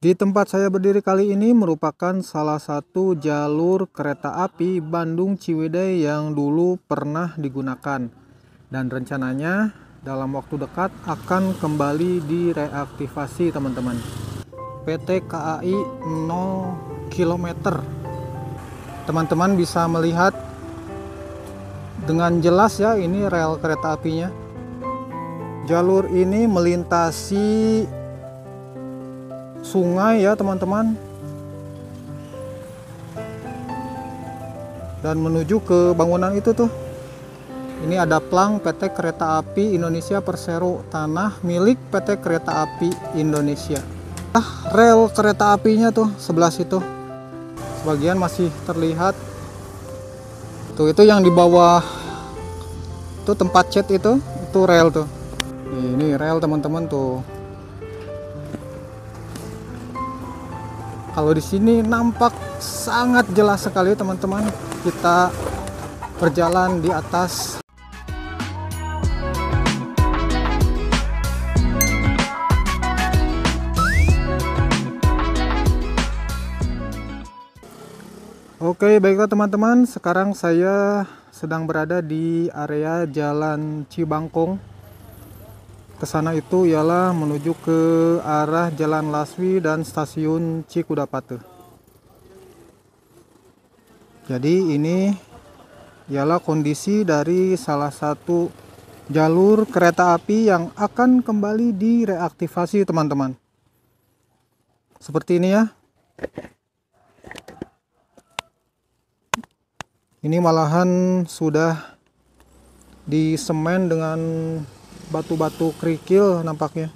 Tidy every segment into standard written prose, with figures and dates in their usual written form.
Di tempat saya berdiri kali ini merupakan salah satu jalur kereta api Bandung Ciwidey yang dulu pernah digunakan. Dan rencananya dalam waktu dekat akan kembali direaktivasi teman-teman. PT KAI 0 km. Teman-teman bisa melihat dengan jelas ya, ini rel kereta apinya. Jalur ini melintasi sungai ya teman-teman, dan menuju ke bangunan itu tuh. Ini ada plang PT Kereta Api Indonesia Persero, tanah milik PT Kereta Api Indonesia. Rel kereta apinya tuh sebelah situ, sebagian masih terlihat tuh. Itu yang di bawah tuh tempat cat itu rel tuh. Ini rel teman-teman tuh. Kalau di sini nampak sangat jelas sekali teman-teman. Kita berjalan di atas. Oke, baiklah teman-teman. Sekarang saya sedang berada di area Jalan Cibangkong. Kesana itu ialah menuju ke arah Jalan Laswi dan Stasiun Cikudapate. Jadi ini ialah kondisi dari salah satu jalur kereta api yang akan kembali direaktivasi teman-teman. Seperti ini ya. Ini malahan sudah disemen dengan batu-batu kerikil nampaknya.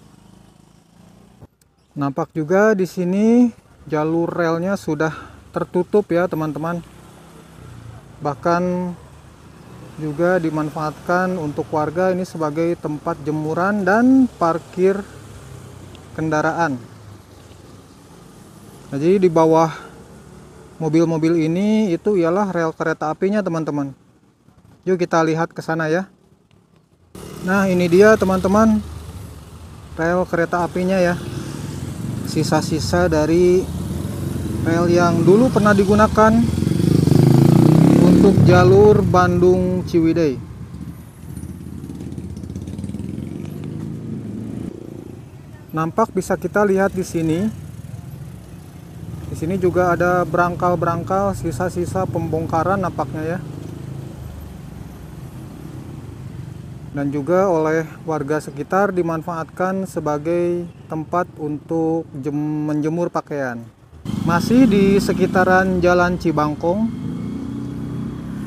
Nampak juga di sini jalur relnya sudah tertutup ya teman-teman. Bahkan juga dimanfaatkan untuk warga ini sebagai tempat jemuran dan parkir kendaraan. Jadi di bawah mobil-mobil ini itu ialah rel kereta apinya teman-teman. Yuk kita lihat ke sana ya. Nah, ini dia teman-teman rel kereta apinya ya. Sisa-sisa dari rel yang dulu pernah digunakan untuk jalur Bandung Ciwidey. Nampak bisa kita lihat di sini. Di sini juga ada berangkal-berangkal sisa-sisa pembongkaran nampaknya ya. Dan juga oleh warga sekitar dimanfaatkan sebagai tempat untuk menjemur pakaian. Masih di sekitaran Jalan Cibangkong.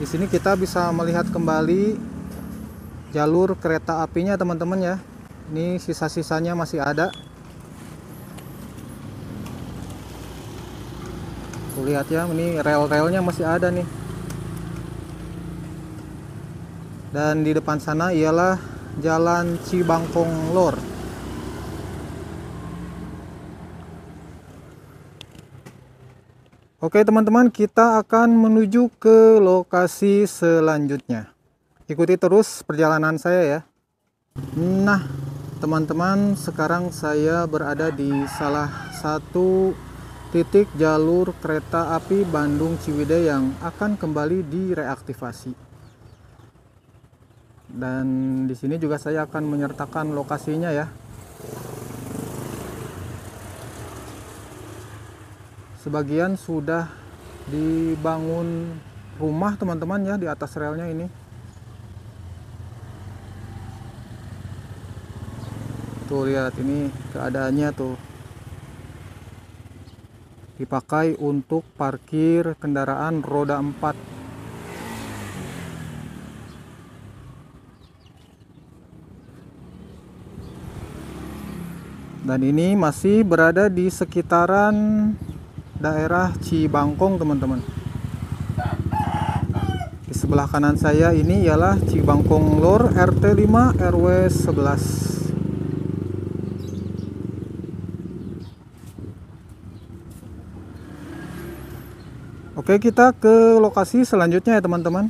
Di sini kita bisa melihat kembali jalur kereta apinya teman-teman ya. Ini sisa-sisanya masih ada. Tuh lihat ya, ini rel-relnya masih ada nih. Dan di depan sana ialah Jalan Cibangkong Lor. Oke teman-teman, kita akan menuju ke lokasi selanjutnya. Ikuti terus perjalanan saya ya. Nah teman-teman, sekarang saya berada di salah satu titik jalur kereta api Bandung Ciwidey yang akan kembali direaktivasi. Dan di sini juga saya akan menyertakan lokasinya ya. Sebagian sudah dibangun rumah teman-teman ya di atas relnya ini. Tuh lihat ini keadaannya tuh. Dipakai untuk parkir kendaraan roda 4. Dan ini masih berada di sekitaran daerah Cibangkong teman-teman. Di sebelah kanan saya ini ialah Cibangkong Lor RT 5 RW 11. Oke, kita ke lokasi selanjutnya ya teman-teman.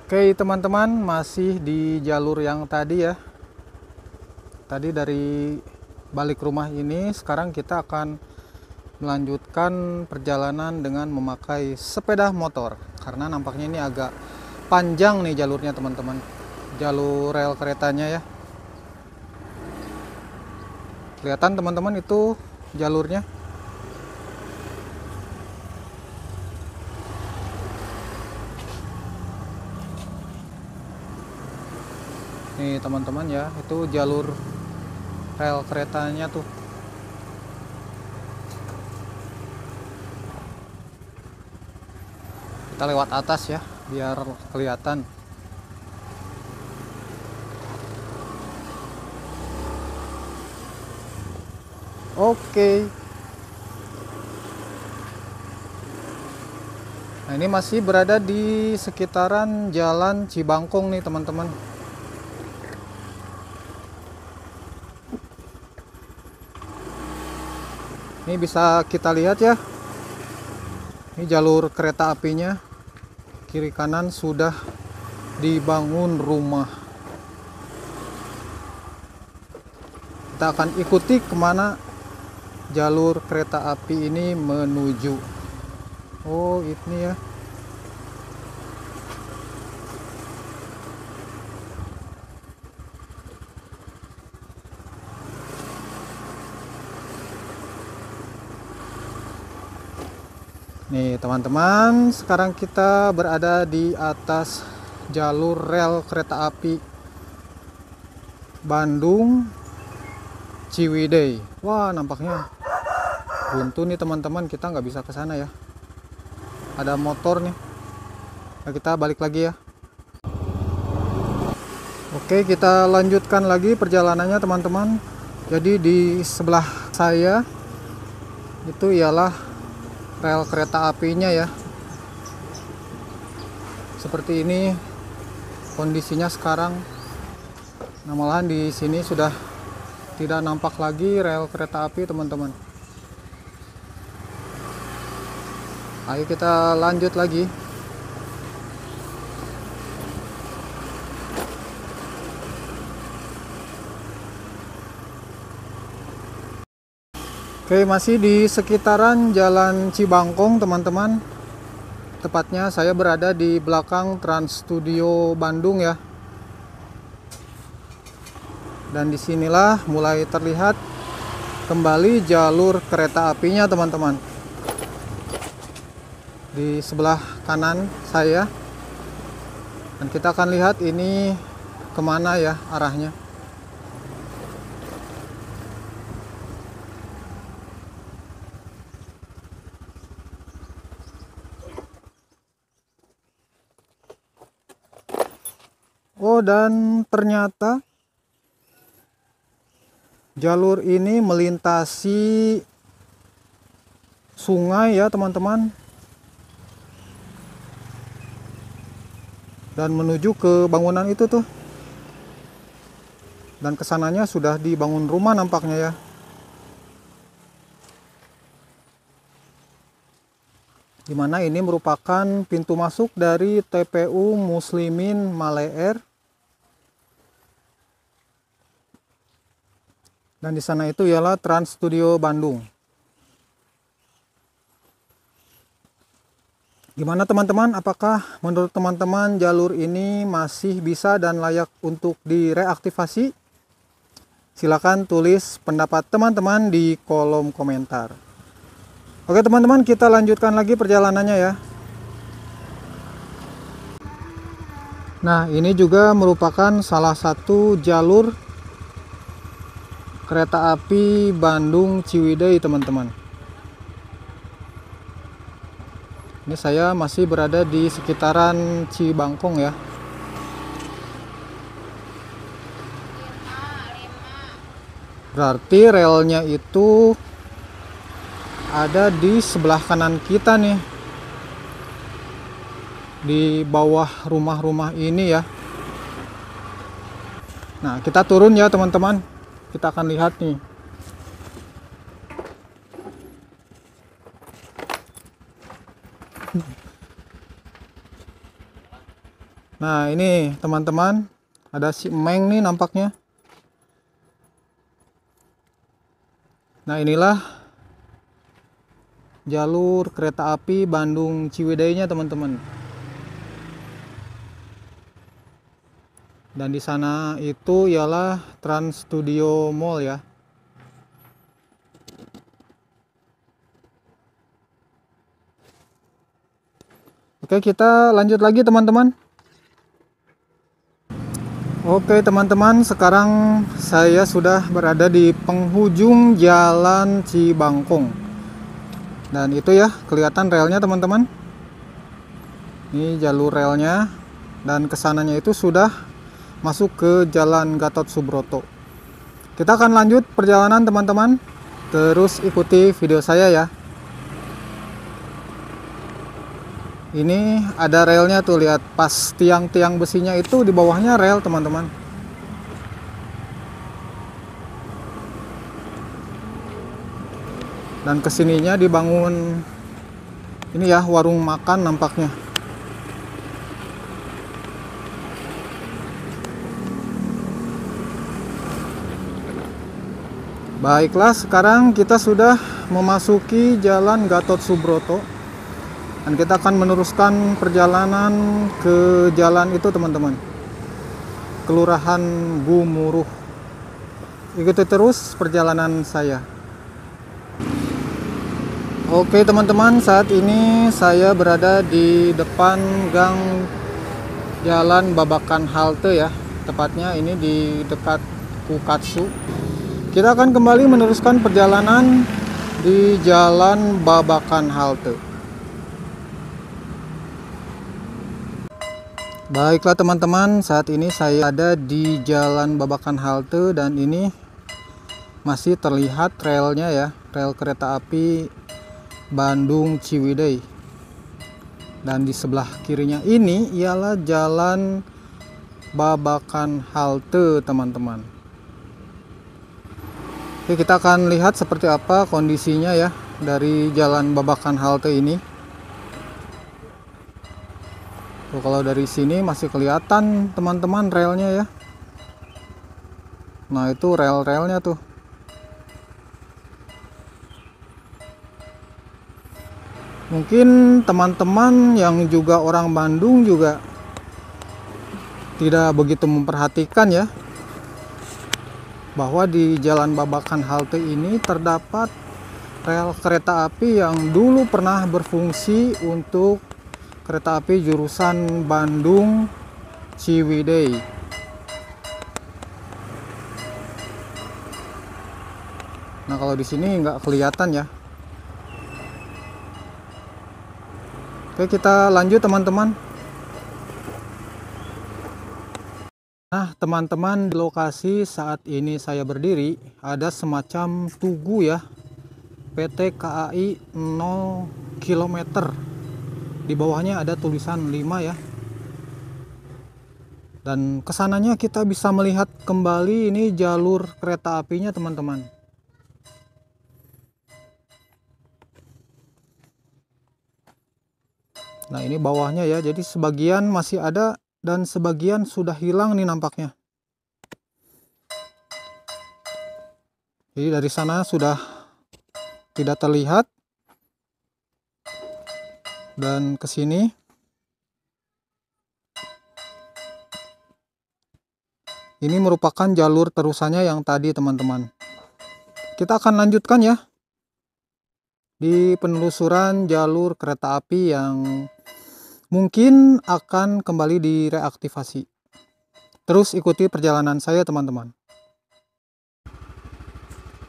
Oke teman-teman, masih di jalur yang tadi ya. Tadi dari balik rumah ini, sekarang kita akan melanjutkan perjalanan dengan memakai sepeda motor, karena nampaknya ini agak panjang nih jalurnya teman-teman, jalur rel keretanya ya. Kelihatan teman-teman itu jalurnya. Nih teman-teman ya, itu jalur rel keretanya tuh. Kita lewat atas ya, biar kelihatan. Oke. Nah, ini masih berada di sekitaran Jalan Cibangkong nih teman-teman. Ini bisa kita lihat ya. Ini jalur kereta apinya. Kiri kanan sudah dibangun rumah. Kita akan ikuti kemana jalur kereta api ini menuju. Oh, ini ya. Nih teman-teman, sekarang kita berada di atas jalur rel kereta api Bandung Ciwidey. Wah, nampaknya buntu nih teman-teman, kita nggak bisa ke sana ya. Ada motor nih. Nah, kita balik lagi ya. Oke, kita lanjutkan lagi perjalanannya teman-teman. Jadi di sebelah saya itu ialah rel kereta apinya ya. Seperti ini kondisinya sekarang. Nah, malahan di sini sudah tidak nampak lagi rel kereta api teman-teman. Ayo kita lanjut lagi. Oke, masih di sekitaran Jalan Cibangkong teman-teman. Tepatnya saya berada di belakang Trans Studio Bandung ya. Dan disinilah mulai terlihat kembali jalur kereta apinya teman-teman. Di sebelah kanan saya. Dan kita akan lihat ini kemana ya arahnya. Oh, dan ternyata jalur ini melintasi sungai ya teman-teman, dan menuju ke bangunan itu tuh, dan kesananya sudah dibangun rumah nampaknya ya. Dimana ini merupakan pintu masuk dari TPU Muslimin Malay Air. Dan di sana itu ialah Trans Studio Bandung. Gimana teman-teman? Apakah menurut teman-teman jalur ini masih bisa dan layak untuk direaktivasi? Silakan tulis pendapat teman-teman di kolom komentar. Oke teman-teman, kita lanjutkan lagi perjalanannya ya. Nah, ini juga merupakan salah satu jalur kereta api Bandung Ciwidey teman-teman. Ini saya masih berada di sekitaran Cibangkong ya. Berarti relnya itu ada di sebelah kanan kita nih, di bawah rumah-rumah ini ya. Nah, kita turun ya teman-teman. Kita akan lihat nih. Nah, ini teman-teman, ada si Meng nih nampaknya. Nah, inilah jalur kereta api Bandung Ciwidey-nya, teman-teman. Dan di sana itu ialah Trans Studio Mall ya. Oke, kita lanjut lagi, teman-teman. Oke teman-teman, sekarang saya sudah berada di penghujung Jalan Cibangkong. Dan itu ya, kelihatan relnya teman-teman. Ini jalur relnya. Dan kesananya itu sudah masuk ke Jalan Gatot Subroto. Kita akan lanjut perjalanan teman-teman. Terus ikuti video saya ya. Ini ada relnya tuh, lihat pas tiang-tiang besinya itu di bawahnya rel teman-teman. Dan kesininya dibangun ini ya, warung makan nampaknya. Baiklah, sekarang kita sudah memasuki Jalan Gatot Subroto. Dan kita akan meneruskan perjalanan ke jalan itu teman-teman, Kelurahan Gumuruh. Ikuti terus perjalanan saya. Oke teman-teman, saat ini saya berada di depan gang Jalan Babakan Halte ya. Tepatnya ini di dekat Kukatsu. Kita akan kembali meneruskan perjalanan di Jalan Babakan Halte. Baiklah teman-teman, saat ini saya ada di Jalan Babakan Halte dan ini masih terlihat relnya ya, rel kereta api Bandung Ciwidey. Dan di sebelah kirinya ini ialah Jalan Babakan Halte teman-teman. Oke, kita akan lihat seperti apa kondisinya ya dari Jalan Babakan Halte ini. Tuh, kalau dari sini masih kelihatan teman-teman relnya ya. Nah itu rel-relnya tuh. Mungkin teman-teman yang juga orang Bandung juga tidak begitu memperhatikan ya, bahwa di Jalan Babakan Halte ini terdapat rel kereta api yang dulu pernah berfungsi untuk kereta api jurusan Bandung Ciwidey. Nah kalau di sini nggak kelihatan ya. Oke, kita lanjut teman-teman. Nah teman-teman, di lokasi saat ini saya berdiri ada semacam tugu ya, PT KAI 0 km. Di bawahnya ada tulisan 5 ya. Dan kesananya kita bisa melihat kembali ini jalur kereta apinya teman-teman. Nah ini bawahnya ya, jadi sebagian masih ada dan sebagian sudah hilang nih nampaknya. Jadi dari sana sudah tidak terlihat. Dan ke sini ini merupakan jalur terusannya yang tadi teman-teman. Kita akan lanjutkan ya di penelusuran jalur kereta api yang mungkin akan kembali direaktivasi. Terus ikuti perjalanan saya teman-teman.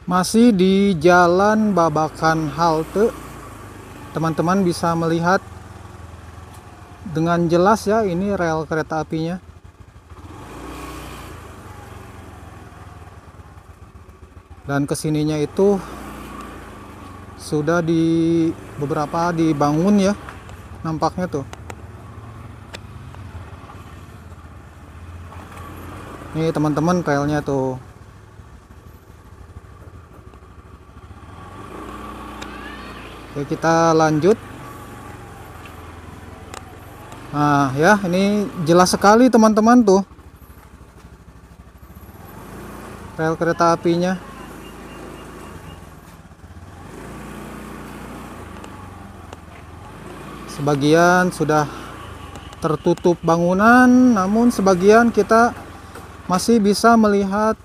Masih di Jalan Babakan Halte, teman-teman bisa melihat dengan jelas ya ini rel kereta apinya. Dan kesininya itu sudah beberapa dibangun ya, nampaknya tuh. Ini teman-teman relnya tuh. Oke, kita lanjut. Nah ya, ini jelas sekali teman-teman tuh rel kereta apinya. Sebagian sudah tertutup bangunan, namun sebagian kita masih bisa melihat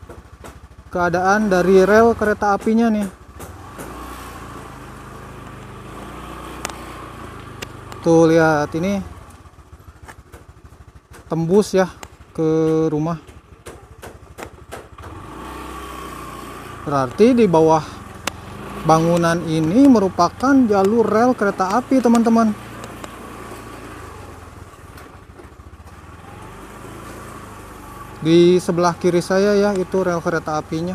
keadaan dari rel kereta apinya nih. Tuh lihat, ini tembus ya ke rumah. Berarti di bawah bangunan ini merupakan jalur rel kereta api, teman-teman. Di sebelah kiri saya ya, itu rel kereta apinya.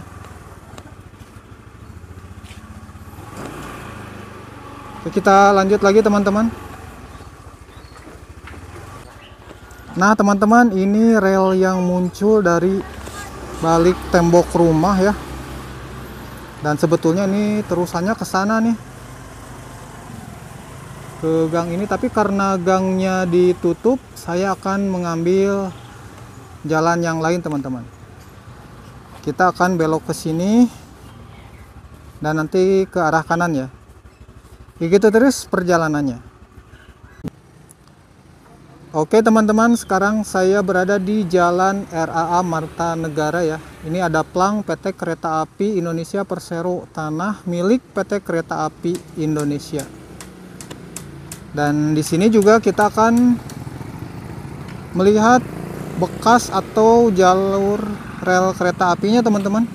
Oke, kita lanjut lagi teman-teman. Nah teman-teman, ini rel yang muncul dari balik tembok rumah ya. Dan sebetulnya ini terusannya ke sana nih, ke gang ini. Tapi karena gangnya ditutup, saya akan mengambil jalan yang lain teman-teman. Kita akan belok ke sini dan nanti ke arah kanan ya. Begitu terus perjalanannya. Oke teman-teman, sekarang saya berada di Jalan RAA Marta Negara ya. Ini ada plang PT Kereta Api Indonesia Persero tanah milik PT Kereta Api Indonesia. Dan di sini juga kita akan melihat bekas atau jalur rel kereta apinya teman-teman,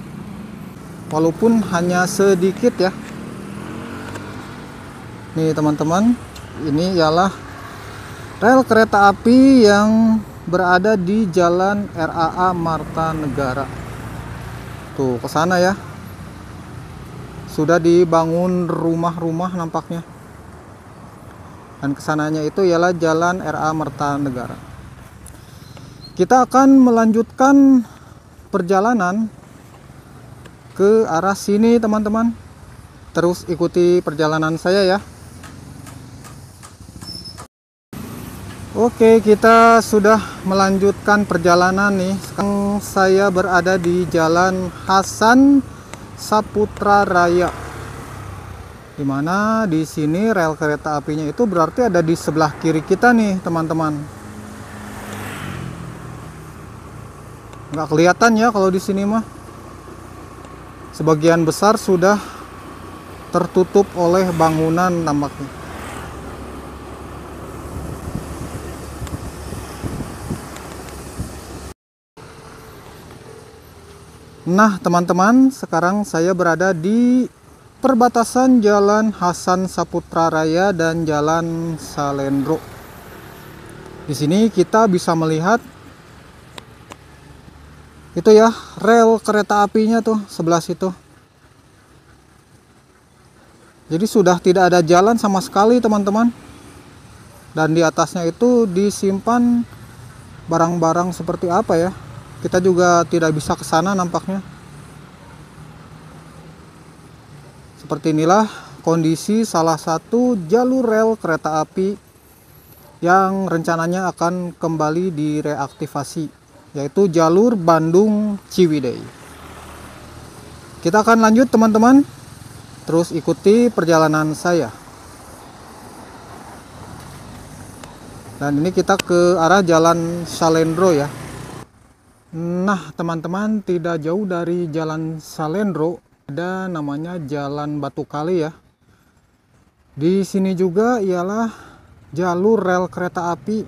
walaupun hanya sedikit ya. Nih teman-teman, ini ialah rel kereta api yang berada di Jalan RAA Marta Negara. Tuh ke sana ya, sudah dibangun rumah-rumah nampaknya. Dan kesananya itu ialah Jalan RAA Marta Negara. Kita akan melanjutkan perjalanan ke arah sini teman-teman. Terus ikuti perjalanan saya ya. Oke, kita sudah melanjutkan perjalanan nih. Sekarang saya berada di Jalan Hasan Saputra Raya. Dimana di sini rel kereta apinya itu berarti ada di sebelah kiri kita nih teman-teman. Nggak kelihatan ya kalau di sini mah. Sebagian besar sudah tertutup oleh bangunan nampaknya. Nah teman-teman, sekarang saya berada di perbatasan Jalan Hasan Saputra Raya dan Jalan Salendro. Di sini kita bisa melihat itu ya, rel kereta apinya tuh sebelah situ. Jadi sudah tidak ada jalan sama sekali teman-teman. Dan di atasnya itu disimpan barang-barang seperti apa ya, kita juga tidak bisa ke sana nampaknya. Seperti inilah kondisi salah satu jalur rel kereta api yang rencananya akan kembali direaktivasi, yaitu jalur Bandung Ciwidey. Kita akan lanjut teman-teman, terus ikuti perjalanan saya. Dan ini kita ke arah Jalan Salendro ya. Nah teman-teman, tidak jauh dari Jalan Salendro ada namanya Jalan Batu Kali ya. Di sini juga ialah jalur rel kereta api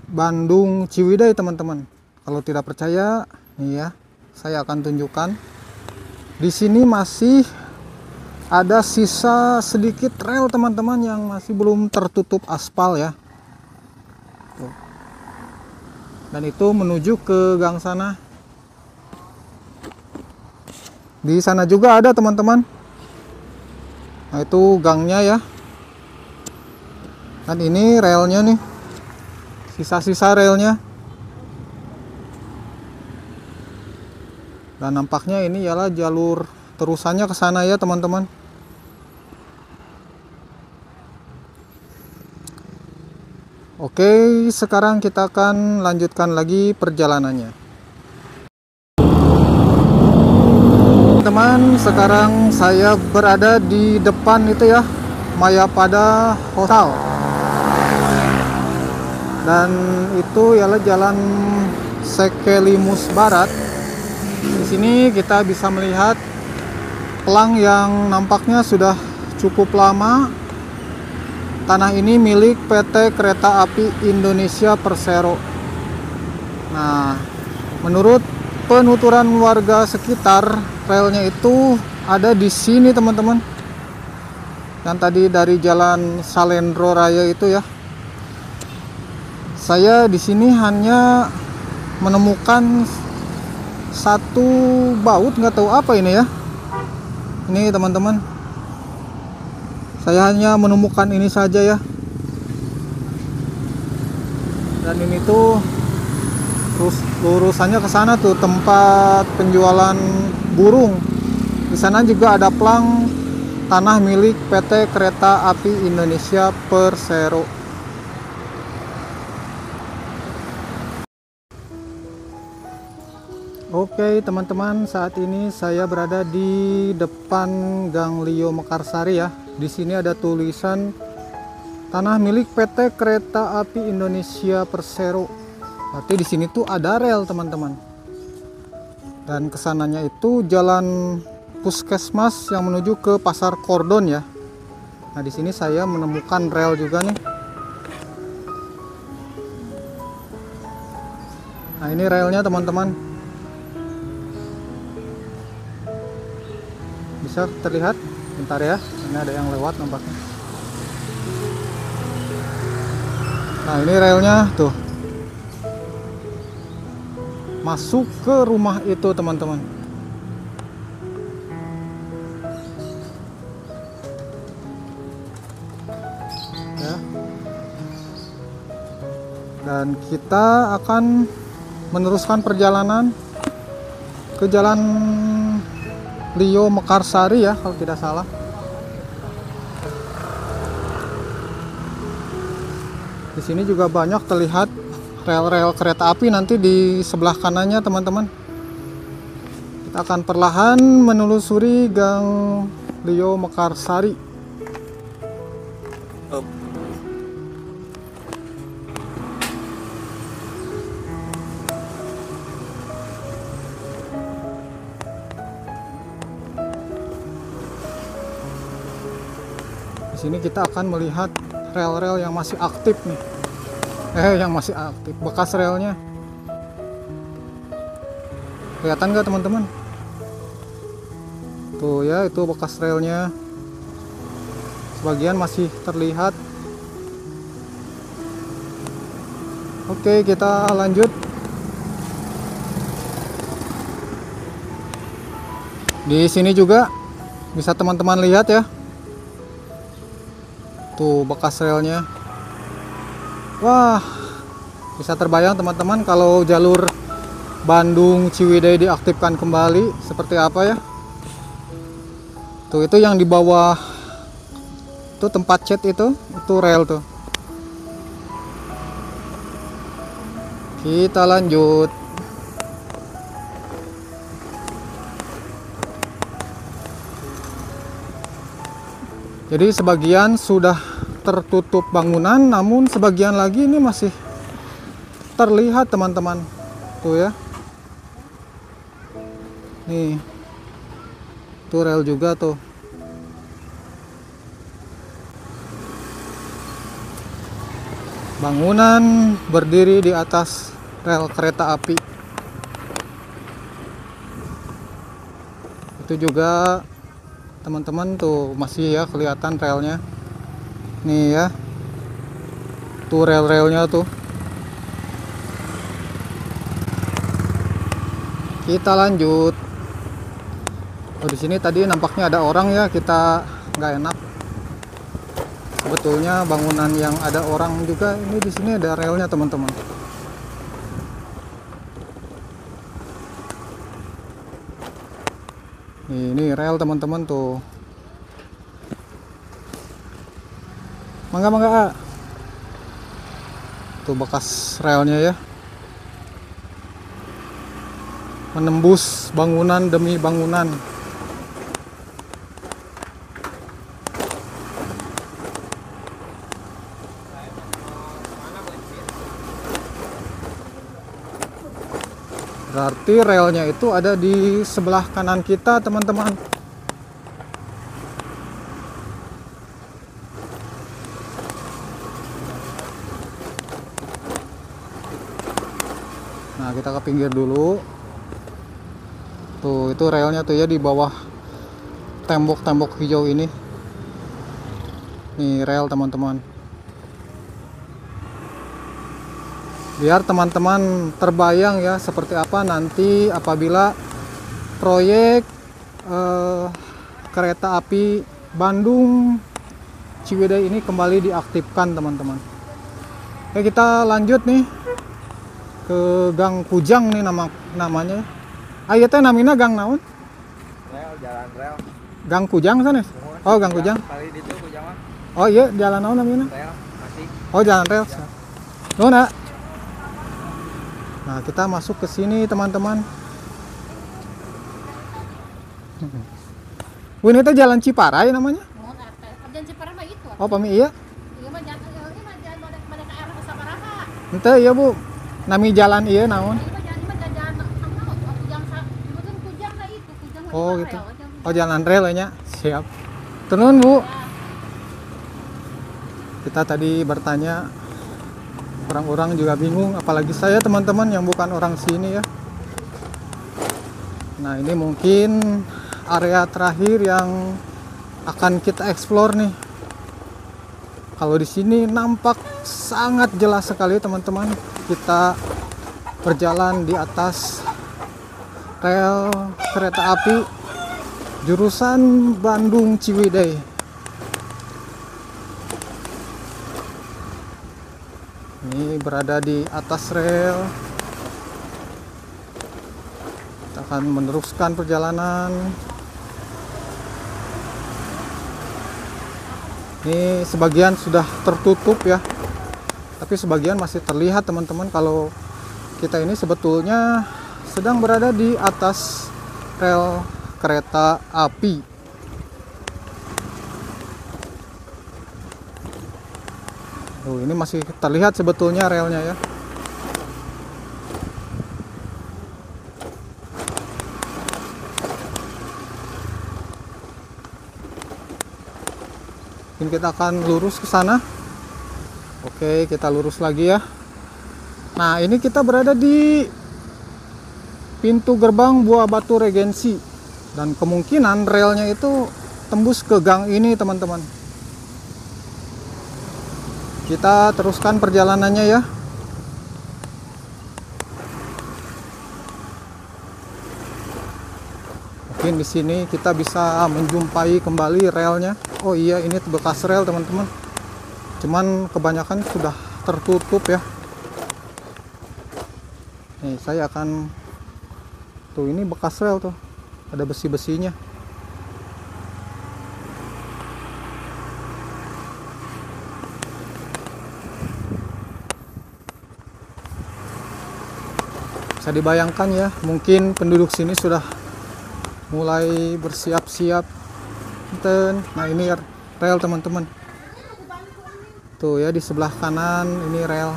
Bandung Ciwidey teman-teman. Kalau tidak percaya, nih ya, saya akan tunjukkan. Di sini masih ada sisa sedikit rel teman-teman yang masih belum tertutup aspal ya. Tuh. Dan itu menuju ke gang sana. Di sana juga ada teman-teman. Nah itu gangnya ya. Dan ini relnya nih, sisa-sisa relnya. Dan nampaknya ini ialah jalur terusannya ke sana ya teman-teman. Oke, sekarang kita akan lanjutkan lagi perjalanannya. Teman, sekarang saya berada di depan itu ya, Mayapada Hotel. Dan itu ialah Jalan Sekelimus Barat. Di sini kita bisa melihat pelang yang nampaknya sudah cukup lama. Tanah ini milik PT Kereta Api Indonesia Persero. Nah, menurut penuturan warga sekitar, relnya itu ada di sini teman-teman. Yang tadi dari Jalan Salendro Raya itu ya. Saya di sini hanya menemukan satu baut, nggak tahu apa ini ya. Ini teman-teman, saya hanya menemukan ini saja ya. Dan ini tuh terus lurusannya ke sana tuh tempat penjualan burung. Di sana juga ada plang tanah milik PT Kereta Api Indonesia Persero. Oke teman-teman, saat ini saya berada di depan Gang Lio Mekarsari ya. Di sini ada tulisan tanah milik PT Kereta Api Indonesia Persero. Berarti di sini tuh ada rel teman-teman. Dan kesananya itu jalan Puskesmas yang menuju ke Pasar Kordon ya. Nah di sini saya menemukan rel juga nih. Nah ini relnya teman-teman. Bisa terlihat, bentar ya, ini ada yang lewat nampaknya. Nah ini relnya tuh masuk ke rumah itu teman-teman ya. Dan kita akan meneruskan perjalanan ke Jalan Lio Mekarsari ya, kalau tidak salah. Di sini juga banyak terlihat rel-rel kereta api nanti di sebelah kanannya teman-teman. Kita akan perlahan menelusuri Gang Lio Mekarsari. Di sini kita akan melihat rel-rel yang masih aktif nih. Yang masih aktif, bekas relnya. Kelihatan nggak teman-teman? Tuh ya, itu bekas relnya. Sebagian masih terlihat. Oke, kita lanjut. Di sini juga bisa teman-teman lihat ya. Tuh bekas relnya. Wah, bisa terbayang teman-teman kalau jalur Bandung Ciwidey diaktifkan kembali seperti apa ya. Tuh itu yang di bawah tuh tempat cat itu rel tuh. Kita lanjut. Jadi sebagian sudah tertutup bangunan, namun sebagian lagi ini masih terlihat teman-teman. Tuh ya. Nih. Tuh rel juga tuh. Bangunan berdiri di atas rel kereta api. Itu juga teman-teman tuh masih ya kelihatan relnya. Nih ya. Tuh rel-relnya tuh. Kita lanjut. Oh, di sini tadi nampaknya ada orang ya, kita nggak enak. Sebetulnya bangunan yang ada orang juga, ini di sini ada relnya teman-teman. Ini rel teman-teman tuh. Mangga-mangga. Tuh bekas relnya ya. Menembus bangunan demi bangunan. Berarti relnya itu ada di sebelah kanan kita, teman-teman. Nah, kita ke pinggir dulu. Tuh, itu relnya tuh ya di bawah tembok-tembok hijau ini. Nih rel, teman-teman. Biar teman-teman terbayang ya seperti apa nanti apabila proyek kereta api Bandung Ciwidey ini kembali diaktifkan, teman-teman. Oke, kita lanjut nih ke Gang Kujang nih namanya. Ayo teh namina Gang naon? Rel, jalan rel. Gang Kujang sana? Oh, Gang Kujang. Kali itu Kujang mah. Oh iya, jalan naon namina? Rel, masih. Oh, jalan rel. Nona. Nah, kita masuk ke sini, teman-teman. Ini teh jalan Ciparai namanya? Jalan Ciparai mah itu. Oh, pami iya. Iya mah jalan pada ke arah Sabaraha. Ente iya, Bu. Nami jalan iya naon? Iya mah jalan Kujang sebetulnya Kujang lah itu. Kujang mah Oh, di gitu. rel. Oh, jalan rel nya. Siap. Turun, Bu. Kita tadi bertanya, orang-orang juga bingung, apalagi saya, teman-teman, yang bukan orang sini ya. Nah, ini mungkin area terakhir yang akan kita explore nih. Kalau di sini nampak sangat jelas sekali, teman-teman. Kita berjalan di atas rel kereta api jurusan Bandung Ciwidey. Ini berada di atas rel. Kita akan meneruskan perjalanan. Ini sebagian sudah tertutup ya, tapi sebagian masih terlihat, teman-teman. Kalau kita ini sebetulnya sedang berada di atas rel kereta api. Oh, ini masih terlihat sebetulnya relnya ya. Mungkin kita akan lurus ke sana. Oke, kita lurus lagi ya. Nah, ini kita berada di pintu gerbang Buah Batu Regensi. Dan kemungkinan relnya itu tembus ke gang ini, teman-teman. Kita teruskan perjalanannya ya. Mungkin di sini kita bisa menjumpai kembali relnya. Oh iya, ini bekas rel, teman-teman. Cuman kebanyakan sudah tertutup ya. Nih, saya akan tuh, ini bekas rel tuh. Ada besi-besinya. Bisa dibayangkan ya, mungkin penduduk sini sudah mulai bersiap-siap. Nah, ini rel, teman-teman. Tuh ya, di sebelah kanan ini rel.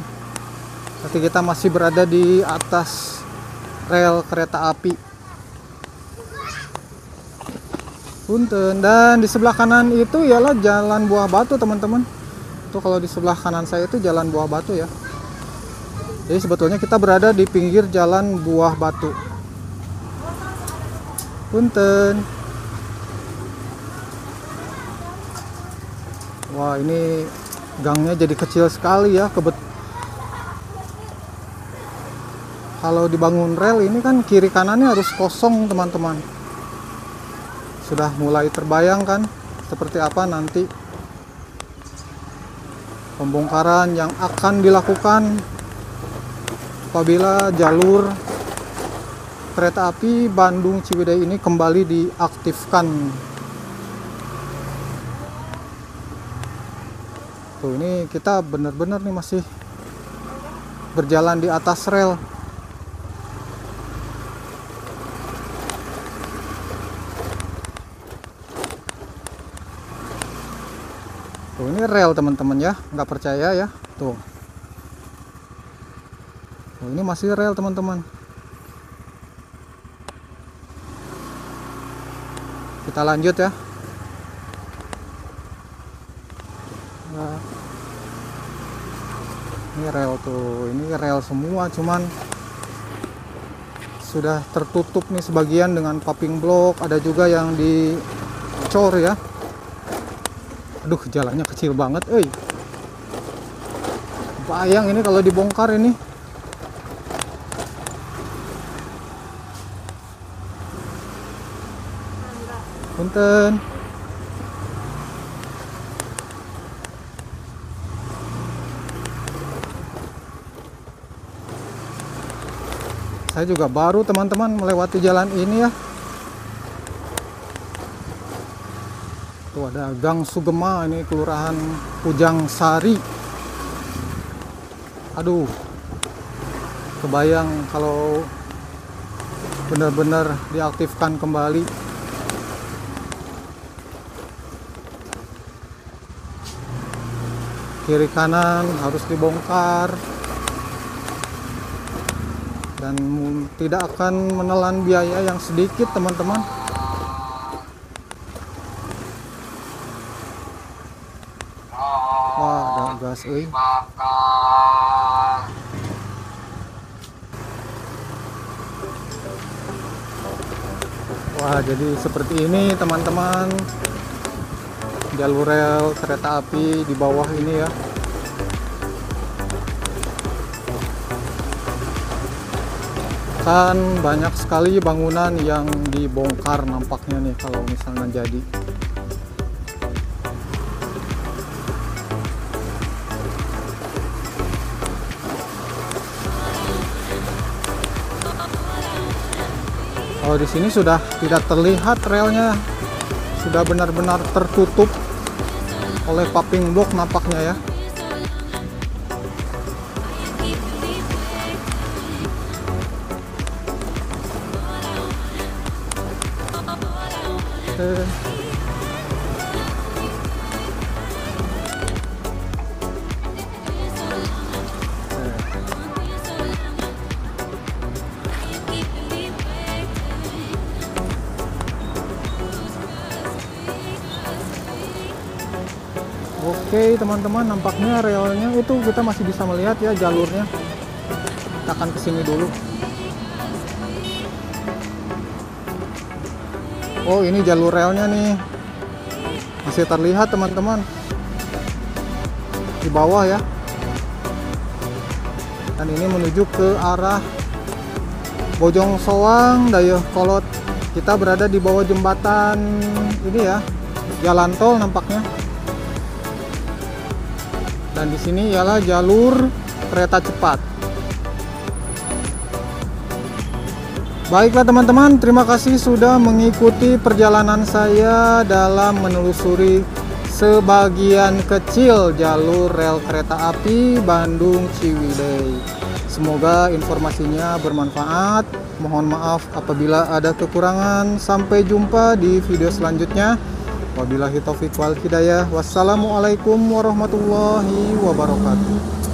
Nanti kita masih berada di atas rel kereta api. Punten. Dan di sebelah kanan itu ialah Jalan Buah Batu, teman-teman. Tuh, kalau di sebelah kanan saya itu Jalan Buah Batu ya. Jadi sebetulnya kita berada di pinggir Jalan Buah Batu. Punten. Wah, ini gangnya jadi kecil sekali ya. Kalau dibangun rel ini kan kiri kanannya harus kosong, teman-teman. Sudah mulai terbayang kan seperti apa nanti pembongkaran yang akan dilakukan apabila jalur kereta api Bandung Ciwidey ini kembali diaktifkan. Tuh, ini kita benar-benar nih masih berjalan di atas rel. Tuh, ini rel, teman-teman ya, nggak percaya ya. Tuh, ini masih rel, teman-teman. Kita lanjut ya. Nah, ini rel tuh, ini rel semua, cuman sudah tertutup nih sebagian dengan paving block, ada juga yang dicor ya. Aduh, jalannya kecil banget, bayang ini kalau dibongkar ini. Punten. Saya juga baru teman-teman melewati jalan ini ya. Tuh ada Gang Sugema, ini Kelurahan Kujang Sari. Aduh, kebayang kalau benar-benar diaktifkan kembali. Kiri kanan harus dibongkar dan tidak akan menelan biaya yang sedikit teman-teman. Wah, ada gas euy. Wah, jadi seperti ini teman-teman jalur rel kereta api di bawah ini ya. Kan banyak sekali bangunan yang dibongkar nampaknya nih kalau misalnya jadi. Kalau di sini sudah tidak terlihat relnya, sudah benar-benar tertutup oleh paving block nampaknya ya. Oke teman-teman, nampaknya relnya itu kita masih bisa melihat ya jalurnya. Kita akan kesini dulu. Oh, ini jalur relnya nih, masih terlihat teman-teman di bawah ya. Dan ini menuju ke arah Bojong Soang, Dayakolot. Kita berada di bawah jembatan ini ya, jalan tol nampaknya. Dan di sini ialah jalur kereta cepat. Baiklah teman-teman, terima kasih sudah mengikuti perjalanan saya dalam menelusuri sebagian kecil jalur rel kereta api Bandung Ciwidey. Semoga informasinya bermanfaat. Mohon maaf apabila ada kekurangan. Sampai jumpa di video selanjutnya. Wabillahi taufiq wal hidayah. Wassalamualaikum warahmatullahi wabarakatuh.